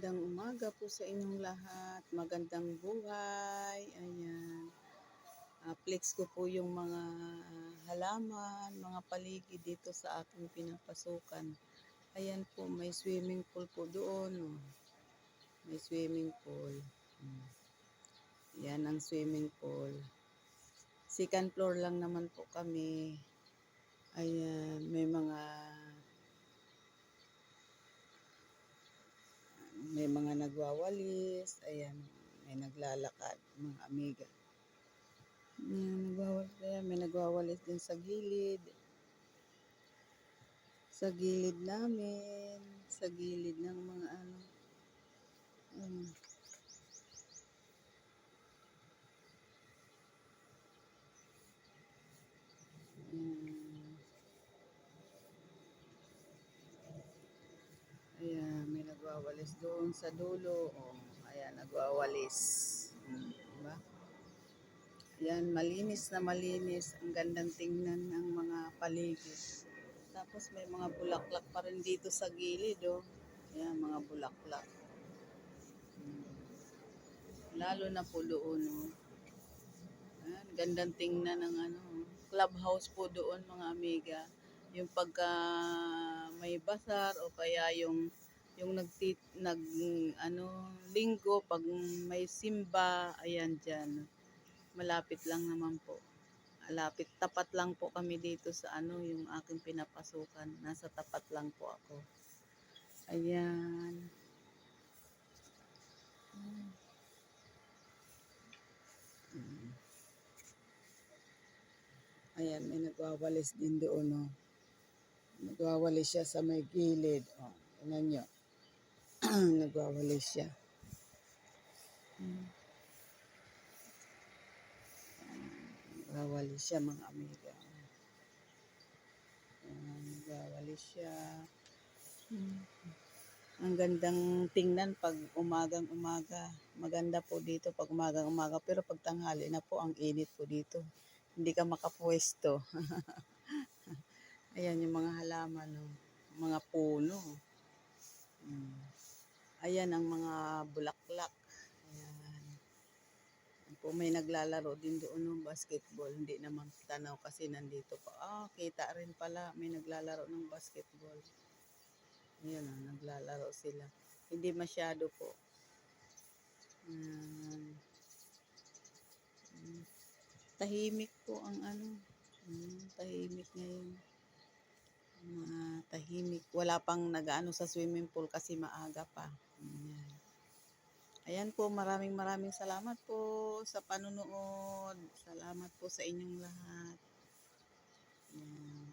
Magandang umaga po sa inyong lahat. Magandang buhay. Ayan. Flex ko po yung mga halaman, mga paligid dito sa aking pinapasukan. Ayan po, may swimming pool po doon. Oh. May swimming pool. Yan ang swimming pool. Second floor lang naman po kami. Ayan, may mga nagwawalis, ayan, may naglalakad, mga amiga. May nagwawalis din sa gilid. Sa gilid namin, sa gilid ng mga ano. Um, ayan, may nagwawalis doon sa dulo. Oh, ayan, nagwawalis. Diba? Yan, malinis na malinis. Ang gandang tingnan ng mga paligid. Tapos may mga bulaklak pa rin dito sa gilid, oh. Ayan, mga bulaklak. Lalo na po doon, oh. Ayan, gandang tingnan ng ano, clubhouse po doon, mga amiga. Yung pagka may basar o kaya yung linggo pag may simba, ayan diyan. Malapit lang naman po. Malapit, tapat lang po kami dito sa ano, yung aking pinapasukan. Nasa tapat lang po ako. Ayan. Ayan, may nagwawalis din doon, no. Nagwawalis siya sa may gilid. Oh, tingnan nyo. Nagwawalis siya. Nagwawalis siya, mga amiga. Nagwawalis siya. Ang gandang tingnan pag umagang-umaga. Maganda po dito pag umagang-umaga. Pero pag tanghali na po, ang init po dito. Hindi ka makapwesto. Ayan yung mga halaman, no? Mga puno. Ayan ang mga bulaklak. Ayan. Po, may naglalaro din doon ng basketball. Hindi naman tanaw kasi nandito pa. Kita rin pala. May naglalaro ng basketball. Ayan, naglalaro sila. Hindi masyado po. Tahimik po ang ano. Tahimik ngayon. Tahimik. Wala pang nag-ano sa swimming pool kasi maaga pa. Ayan po, maraming salamat po sa panunood. Salamat po sa inyong lahat. Ayan.